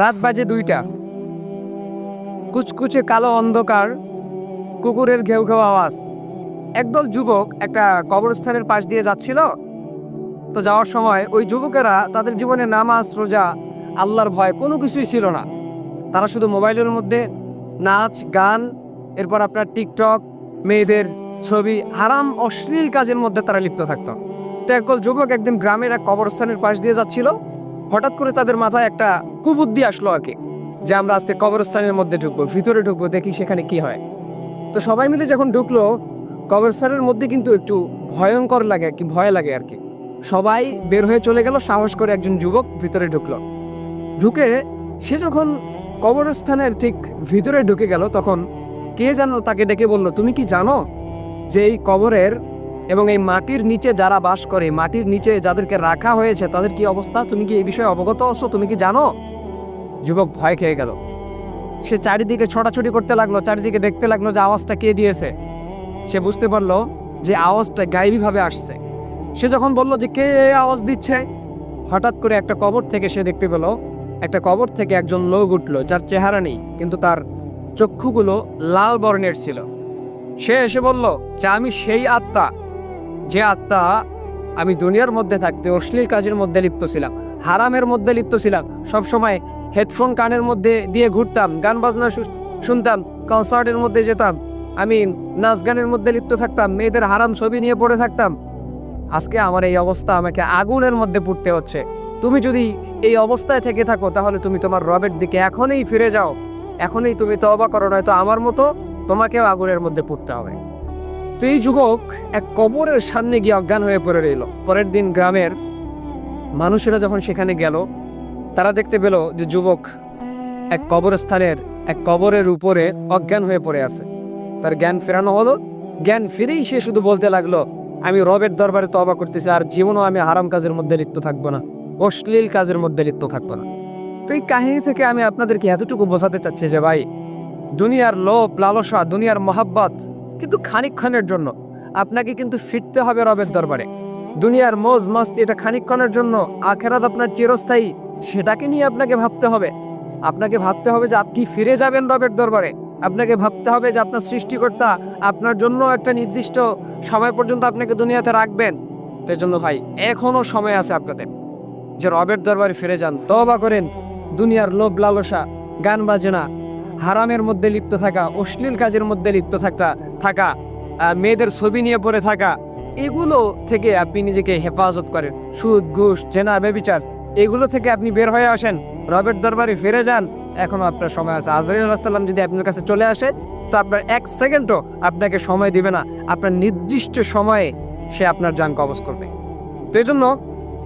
রাত বাজে 2টা। কুচকুচে কালো অন্ধকার, কুকুরের ঘেউ ঘেউ আওয়াজ। একদল যুবক একটা কবরস্থানের পাশ দিয়ে যাচ্ছিল। তো যাওয়ার সময় ওই যুবকেরা তাদের জীবনে নামাজ, রোজা, আল্লাহর ভয় কোনো কিছুই ছিল না। তারা শুধু মোবাইলের মধ্যে নাচ, গান, এরপর আপনার টিকটক, মেয়েদের ছবি, হারাম অশ্লীল কাজের মধ্যে তারা লিপ্ত থাকতো। তো একদল যুবক একদিন গ্রামের এক কবরস্থানের পাশ দিয়ে যাচ্ছিল। হঠাৎ করে তাদের মাথায় একটা কুবুদ্ধি আসলো আর কি, যে আমরা আজকে কবরস্থানের মধ্যে ঢুকবো, ভিতরে ঢুকবো, দেখি সেখানে কি হয়। তো সবাই মিলে যখন ঢুকলো, কবরস্থানের মধ্যে কিন্তু একটু ভয়ঙ্কর লাগে আর কি, ভয় লাগে আর কি। সবাই বের হয়ে চলে গেল, সাহস করে একজন যুবক ভিতরে ঢুকলো। ঢুকে সে যখন কবরস্থানের ঠিক ভিতরে ঢুকে গেল, তখন কে যেন তাকে ডেকে বলল, তুমি কি জানো যে এই কবরের এবং এই মাটির নিচে যারা বাস করে, মাটির নিচে যাদেরকে রাখা হয়েছে তাদের কি অবস্থা? তুমি কি এই বিষয়ে অবগত আছো? তুমি কি জানো? যুবক ভয় খেয়ে গেল। সে চারিদিকে ছোটাছুটি করতে লাগলো, চারিদিকে দেখতে লাগলো যে আওয়াজটা কে দিয়েছে। সে বুঝতে পারলো যে আওয়াজটা গায়েবীভাবে আসছে। সে যখন বলল যে কে আওয়াজ দিচ্ছে, হঠাৎ করে একটা কবর থেকে সে দেখতে পেল, একটা কবর থেকে একজন লোক উঠলো, যার চেহারা নেই কিন্তু তার চক্ষুগুলো লাল বর্ণের ছিল। সে এসে বলল যে আমি সেই আত্মা, যে আত্মা আমি দুনিয়ার মধ্যে থাকতে অশ্লীল কাজের মধ্যে লিপ্ত ছিলাম, হারামের মধ্যে লিপ্ত ছিলাম, সবসময় হেডফোন কানের মধ্যে দিয়ে ঘুরতাম, গান বাজনা শুনতাম, কনসার্টের মধ্যে যেতাম, আমি নাচ গানের মধ্যে লিপ্ত থাকতাম, মেয়েদের হারাম ছবি নিয়ে পড়ে থাকতাম। আজকে আমার এই অবস্থা, আমাকে আগুনের মধ্যে পড়তে হচ্ছে। তুমি যদি এই অবস্থায় থেকে থাকো, তাহলে তুমি তোমার রবের দিকে এখনই ফিরে যাও, এখনই তুমি তওবা করো, নয়তো আমার মতো তোমাকেও আগুনের মধ্যে পড়তে হবে। তো এই যুবক এক কবরের সামনে গিয়ে অজ্ঞান হয়ে পড়ে রইল। পরের দিন গ্রামের মানুষেরা যখন সেখানে গেল, তারা দেখতে পেল যে যুবক এক কবরস্থানের এক কবরের উপরে অজ্ঞান হয়ে পড়ে আছে। তার জ্ঞান ফেরানো হলো। জ্ঞান ফিরেই সে শুধু বলতে লাগলো, আমি রবের দরবারে তওবা করতেছি, আর জীবনও আমি হারাম কাজের মধ্যে লিপ্ত থাকবো না, অশ্লীল কাজের মধ্যে লিপ্ত থাকবো না। তো এই কাহিনী থেকে আমি আপনাদেরকে এতটুকু বোঝাতে চাচ্ছি যে ভাই, দুনিয়ার লোভ লালসা, দুনিয়ার মহাব্বত কিন্তু খানিকক্ষণের জন্য। আপনাকে কিন্তু ফিরতে হবে রবের দরবারে। দুনিয়ার মৌজ মস্তি এটা খানিকক্ষণের জন্য, আখেরাত আপনার চিরস্থায়ী, সেটাকে নিয়ে আপনাকে ভাবতে হবে। আপনাকে ভাবতে হবে যে আপনি ফিরে যাবেন রবের দরবারে। আপনাকে ভাবতে হবে যে আপনার সৃষ্টিকর্তা আপনার জন্য একটা নির্দিষ্ট সময় পর্যন্ত আপনাকে দুনিয়াতে রাখবেন। তো জন্য ভাই, এখনো সময় আছে আপনাদের যে রবের দরবারে ফিরে যান, তওবা করেন। দুনিয়ার লোভ লালসা, গান বাজনা, হারামের মধ্যে লিপ্ত থাকা, অশ্লীল কাজের মধ্যে লিপ্ত থাকা, মেয়েদের ছবি নিয়ে পড়ে থাকা, এগুলো থেকে আপনি নিজেকে হেফাজত করেন। সুদ, ঘুষ, জেনা, ব্যভিচার, এগুলো থেকে আপনি বের হয়ে আসেন, রবের দরবারে ফিরে যান। এখনো আপনার সময় আছে। আজরাইল আলাইহিস সালাম যদি আপনার কাছে চলে আসে, তো আপনার 1 সেকেন্ডও আপনাকে সময় দিবে না, আপনার নির্দিষ্ট সময়ে সে আপনার জান কবজ করবে। তো এই জন্য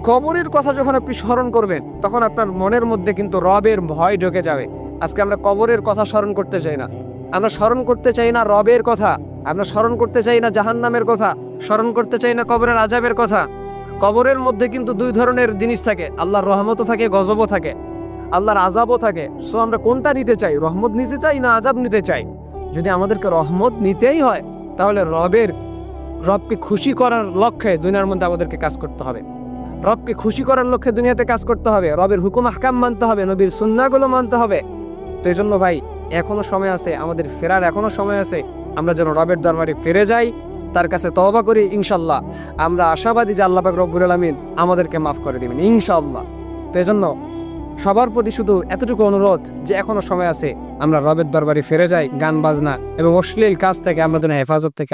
কবরের কথা যখন আপনি স্মরণ করবেন, তখন আপনার মনের মধ্যে কিন্তু রবের ভয় ঢুকে যাবে। আজকে আমরা কবরের কথা স্মরণ করতে চাই না। আমরা স্মরণ করতে চাই না রবের কথা, আমরা স্মরণ করতে চাই না জাহান্নামের কথা, স্মরণ করতে চাই না কবরের আযাবের কথা। কবরের মধ্যে কিন্তু 2 ধরনের জিনিস থাকে, আল্লাহর রহমতও থাকে, গজবও থাকে, আল্লাহর আযাবও থাকে। সো আমরা কোনটা নিতে চাই? রহমত নিতে চাই না আযাব নিতে চাই? যদি আমাদেরকে রহমত নিতেই হয়, তাহলে রবকে খুশি করার লক্ষ্যে দুনিয়ার মধ্যে আমাদেরকে কাজ করতে হবে। রবকে খুশি করার লক্ষ্যে দুনিয়াতে কাজ করতে হবে, রবের হুকুম আহকাম মানতে হবে, নবীর সুন্নাহগুলো মানতে হবে। তো এই জন্য ভাই, এখনো সময় আছে, আমাদের ফেরার এখনো সময় আছে। আমরা যেন রবের দরবারে ফিরে যাই, তার কাছে তওবা করি। ইনশাল্লাহ আমরা আশাবাদী যে আল্লাহ পাক রব্বুল আলামিন আমাদেরকে মাফ করে দিবেন ইনশাল্লাহ। তো এই জন্য সবার প্রতি শুধু এতটুকু অনুরোধ যে এখনো সময় আছে, আমরা রবের দরবারে ফিরে যাই। গান বাজনা এবং অশ্লীল কাজ থেকে আমরা যেন হেফাজত থেকে